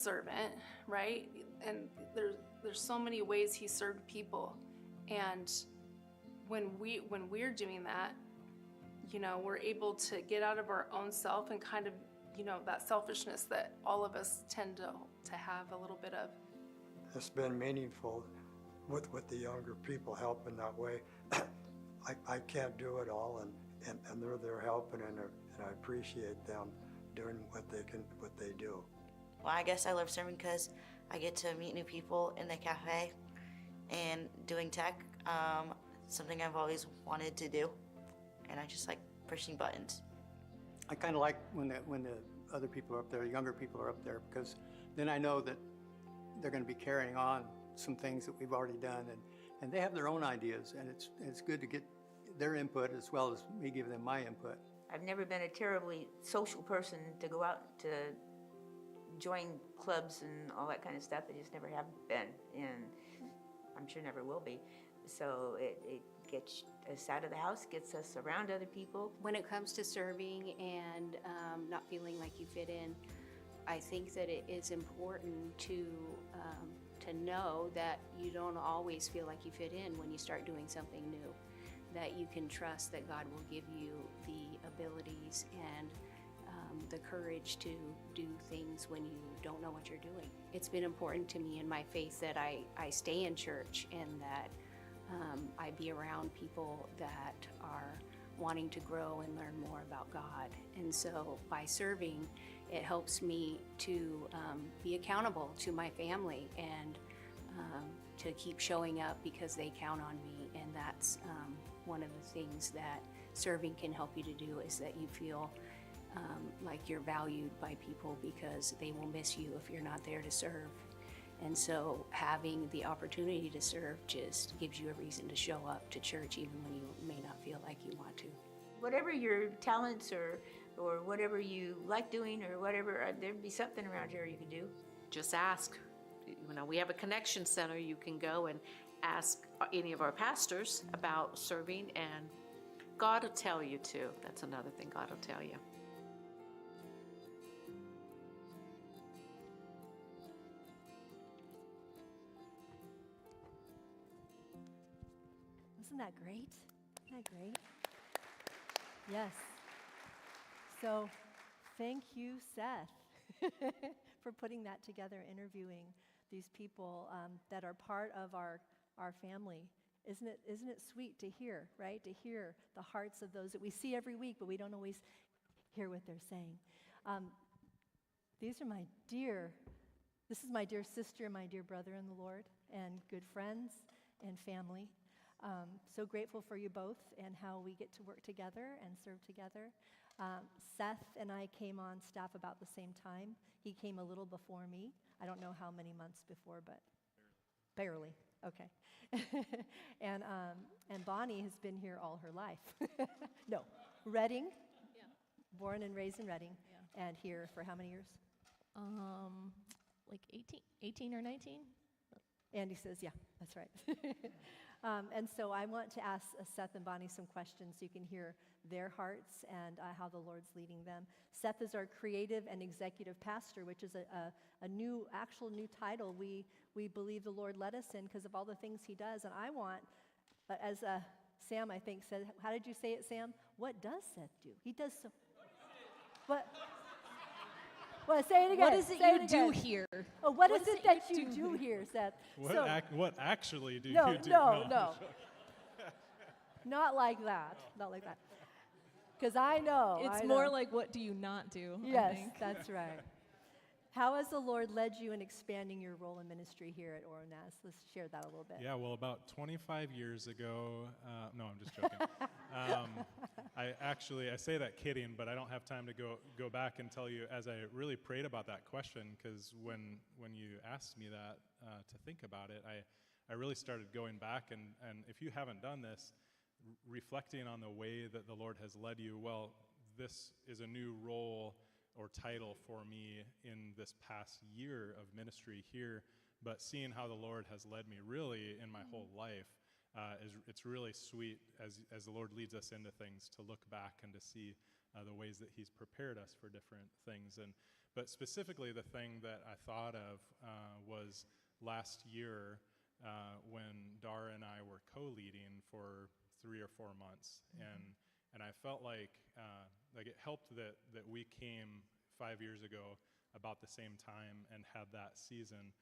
servant, right? And there's so many ways he served people. And when we're doing that, we're able to get out of our own self and kind of, that selfishness that all of us tend to have a little bit of. It's been meaningful with the younger people helping that way. I can't do it all, and they're there helping, and I appreciate them doing what they do. Well, I guess I love serving because I get to meet new people in the cafe and doing tech, something I've always wanted to do, and I just like pushing buttons. I kind of like when the other people are up there, younger people are up there, because then I know that they're going to be carrying on some things that we've already done, and they have their own ideas, and it's good to get their input as well as me giving them my input. I've never been a terribly social person to go out to join clubs and all that kind of stuff. I just never have been, and I'm sure never will be. So it gets us out of the house, gets us around other people. When it comes to serving and not feeling like you fit in, I think that it is important to know that you don't always feel like you fit in when you start doing something new, that you can trust that God will give you the abilities and the courage to do things when you don't know what you're doing. It's been important to me in my faith that I stay in church and that I be around people that are wanting to grow and learn more about God. And so by serving, it helps me to be accountable to my family and to keep showing up because they count on me. And that's one of the things that serving can help you to do, is that you feel like you're valued by people because they will miss you if you're not there to serve. And so having the opportunity to serve just gives you a reason to show up to church even when you may not feel like you want to. Whatever your talents or whatever you like doing or whatever, there'd be something around here you could do. Just ask. We have a connection center. You can go and ask any of our pastors about serving, and God will tell you too. That's another thing God will tell you. Isn't that great? Isn't that great? Yes. So thank you, Seth, for putting that together, interviewing these people that are part of our family. Isn't it sweet to hear, right? To hear the hearts of those that we see every week, but we don't always hear what they're saying. This is my dear sister and my dear brother in the Lord, and good friends and family. So grateful for you both and how we get to work together and serve together. Seth and I came on staff about the same time. He came a little before me. I don't know how many months before, but barely. Okay. And Bonnie has been here all her life. No, Reading. Yeah. Born and raised in Reading. Yeah. And here for how many years? Like 18 or 19. Andy says, yeah, that's right. And so I want to ask Seth and Bonnie some questions so you can hear their hearts and how the Lord's leading them. Seth is our creative and executive pastor, which is a new title we believe the Lord led us in because of all the things he does. And I want, as Sam, I think, said, how did you say it, Sam? What does Seth do? He does so. What? Say it again. What is it you do here? Oh, what is it that you do here, Seth? What actually do you do? No. Not like that. Not like that. Because I know. It's more like, what do you not do? Yes, I think. that's right. How has the Lord led you in expanding your role in ministry here at Oronas? Let's share that a little bit. Yeah, well, about 25 years ago, no, I'm just joking. I say that kidding, but I don't have time to go back and tell you as I really prayed about that question, because when you asked me that to think about it, I really started going back, and if you haven't done this, reflecting on the way that the Lord has led you, well, this is a new role or title for me in this past year of ministry here, but seeing how the Lord has led me really in my whole life, it's really sweet as the Lord leads us into things to look back and to see the ways that he's prepared us for different things. But specifically, the thing that I thought of was last year when Dara and I were co-leading for 3 or 4 months, and I felt like it helped that we came 5 years ago about the same time and had that season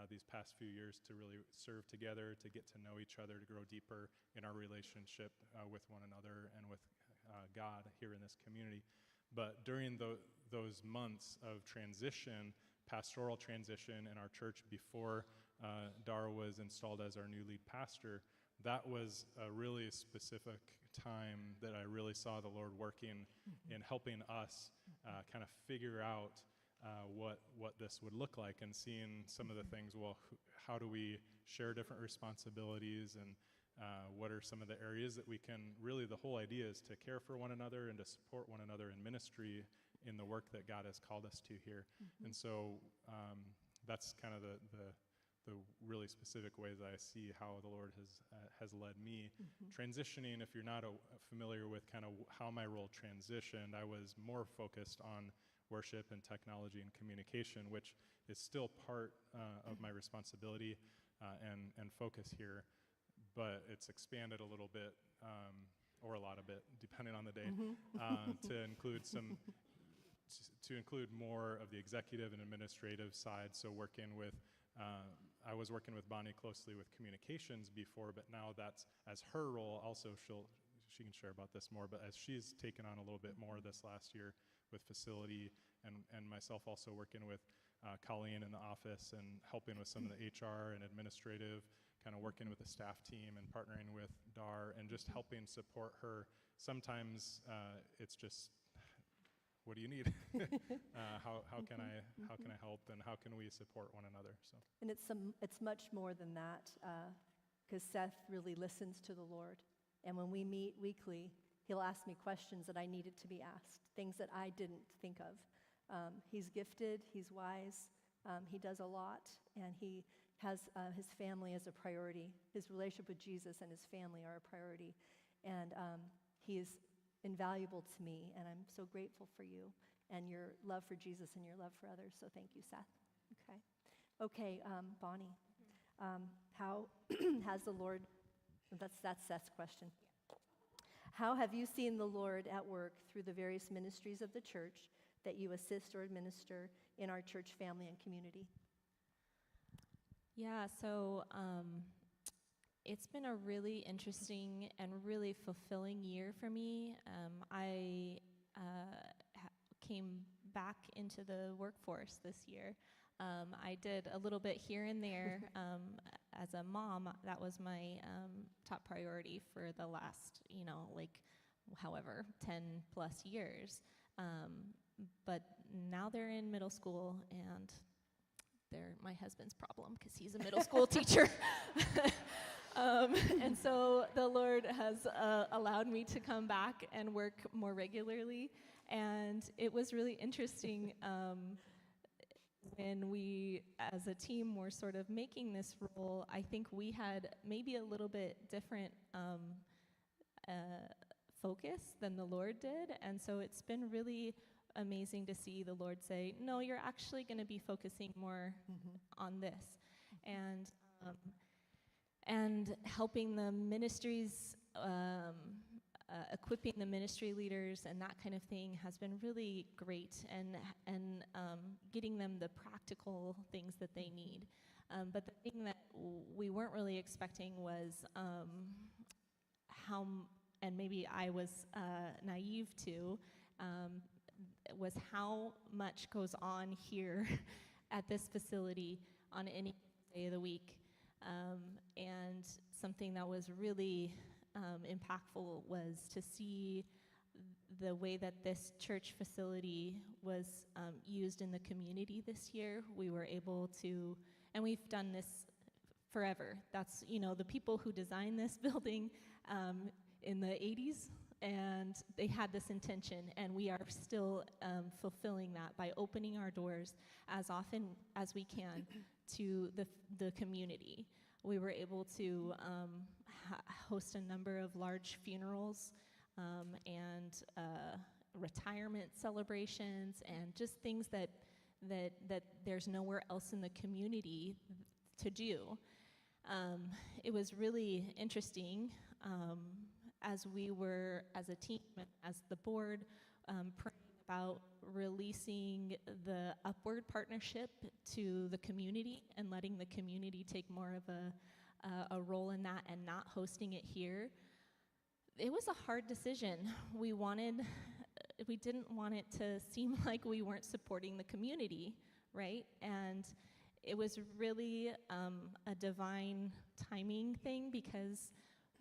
these past few years to really serve together, to get to know each other, to grow deeper in our relationship with one another and with God here in this community. But during those months of transition, pastoral transition in our church before Dara was installed as our new lead pastor, that was a really specific time that I really saw the Lord working in helping us kind of figure out what this would look like, and seeing some of the things, well, how do we share different responsibilities, and what are some of the areas that we can really, the whole idea is to care for one another and to support one another in ministry in the work that God has called us to here. And so that's kind of the really specific ways I see how the Lord has led me. Transitioning, if you're not familiar with kind of how my role transitioned, I was more focused on worship and technology and communication, which is still part of my responsibility and focus here, but it's expanded a little bit, or a lot of it, depending on the day, to include more of the executive and administrative side. So I was working with Bonnie closely with communications before, but now that's as her role. Also, she can share about this more, but as she's taken on a little bit more this last year with facility, and myself also working with Colleen in the office and helping with some of the HR and administrative, kind of working with the staff team and partnering with Dar and just helping support her. Sometimes it's just, what do you need? How can I help, and how can we support one another? So. And it's much more than that, because Seth really listens to the Lord. And when we meet weekly, he'll ask me questions that I needed to be asked, things that I didn't think of. He's gifted, he's wise, he does a lot, and he has his family as a priority. His relationship with Jesus and his family are a priority. And he is invaluable to me, and I'm so grateful for you and your love for Jesus and your love for others. So thank you, Seth. Okay, Bonnie, how has the Lord, that's Seth's question. How have you seen the Lord at work through the various ministries of the church that you assist or administer in our church family and community? Yeah, so it's been a really interesting and really fulfilling year for me. I came back into the workforce this year. I did a little bit here and there. As a mom, that was my top priority for the last, however, 10 plus years. But now they're in middle school, and they're my husband's problem because he's a middle school teacher. And so the Lord has allowed me to come back and work more regularly. And it was really interesting when we, as a team, were sort of making this role. I think we had maybe a little bit different focus than the Lord did. And so it's been really amazing to see the Lord say, no, you're actually going to be focusing more on this. And helping the ministries, equipping the ministry leaders and that kind of thing has been really great, and getting them the practical things that they need. But the thing that we weren't really expecting was how, and maybe I was naive to, was how much goes on here at this facility on any day of the week. And something that was really impactful was to see the way that this church facility was used in the community this year. We were able to, and we've done this forever. That's, the people who designed this building in the 80s, and they had this intention, and we are still fulfilling that by opening our doors as often as we can to the community. We were able to host a number of large funerals and retirement celebrations, and just things that that there's nowhere else in the community to do. It was really interesting as we were, as a team, and as the board, praying about releasing the Upward partnership to the community and letting the community take more of a role in that and not hosting it here. It was a hard decision. We didn't want it to seem like we weren't supporting the community, right? And it was really a divine timing thing, because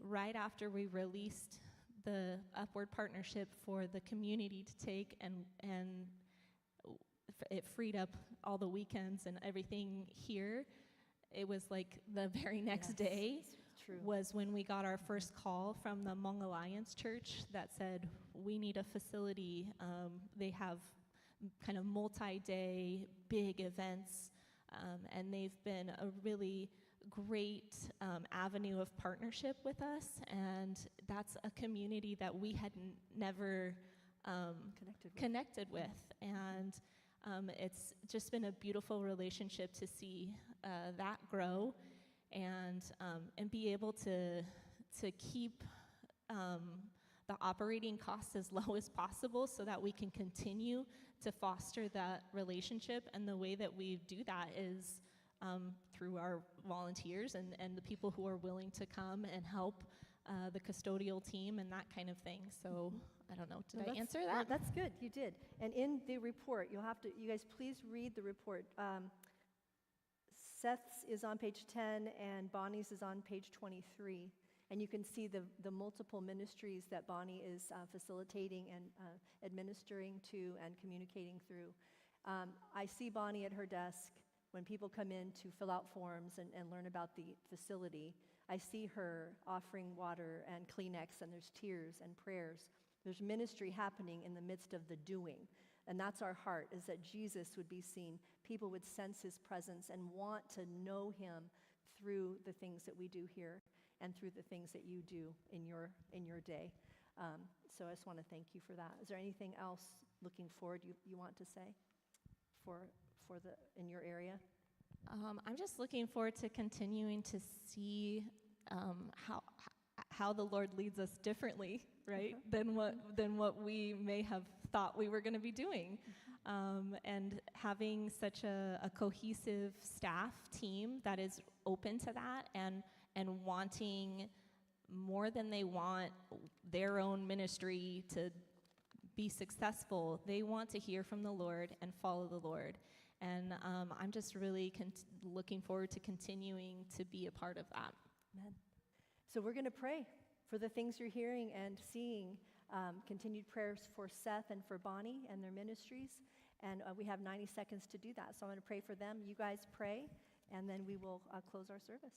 right after we released the Upward partnership for the community to take, and it freed up all the weekends and everything here, it was like the very next day True. was when we got our first call from the Hmong Alliance Church that said, we need a facility. They have kind of multi-day big events, and they've been a really great avenue of partnership with us, and that's a community that we had never connected with. And it's just been a beautiful relationship to see that grow, and be able to keep the operating costs as low as possible so that we can continue to foster that relationship. And the way that we do that is through our volunteers and the people who are willing to come and help the custodial team and that kind of thing. So I don't know, did I answer that? That's good, you did. And in the report, you guys please read the report. Seth's is on page 10 and Bonnie's is on page 23. And you can see the multiple ministries that Bonnie is facilitating and administering to and communicating through. I see Bonnie at her desk when people come in to fill out forms and learn about the facility. I see her offering water and Kleenex, and there's tears and prayers. There's ministry happening in the midst of the doing. And that's our heart, is that Jesus would be seen. People would sense his presence and want to know him through the things that we do here and through the things that you do in your day. So I just want to thank you for that. Is there anything else looking forward you want to say in your area? I'm just looking forward to continuing to see how the Lord leads us differently, right, than what we may have thought we were going to be doing. And having such a cohesive staff team that is open to that and wanting more than they want their own ministry to be successful. They want to hear from the Lord and follow the Lord. And I'm just really looking forward to continuing to be a part of that. Amen. So we're going to pray for the things you're hearing and seeing. Continued prayers for Seth and for Bonnie and their ministries. And we have 90 seconds to do that. So I'm going to pray for them. You guys pray, and then we will close our service.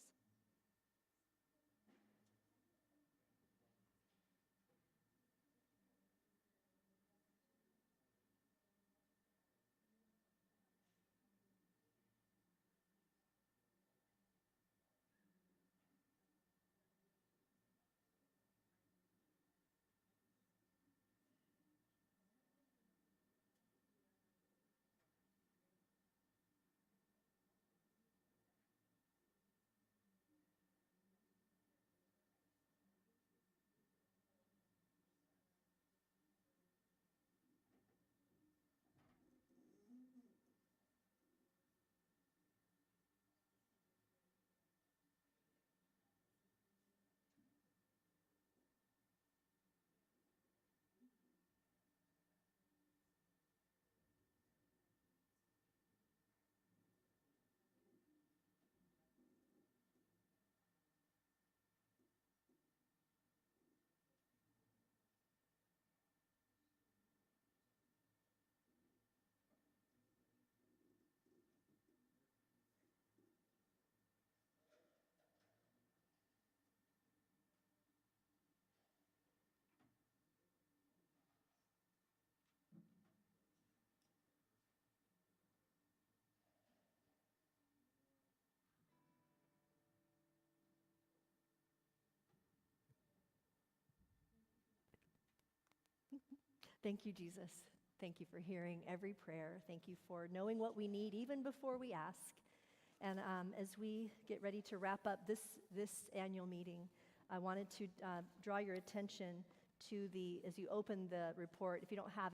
Thank you, Jesus. Thank you for hearing every prayer. Thank you for knowing what we need even before we ask. And as we get ready to wrap up this annual meeting, I wanted to draw your attention to as you open the report, if you don't have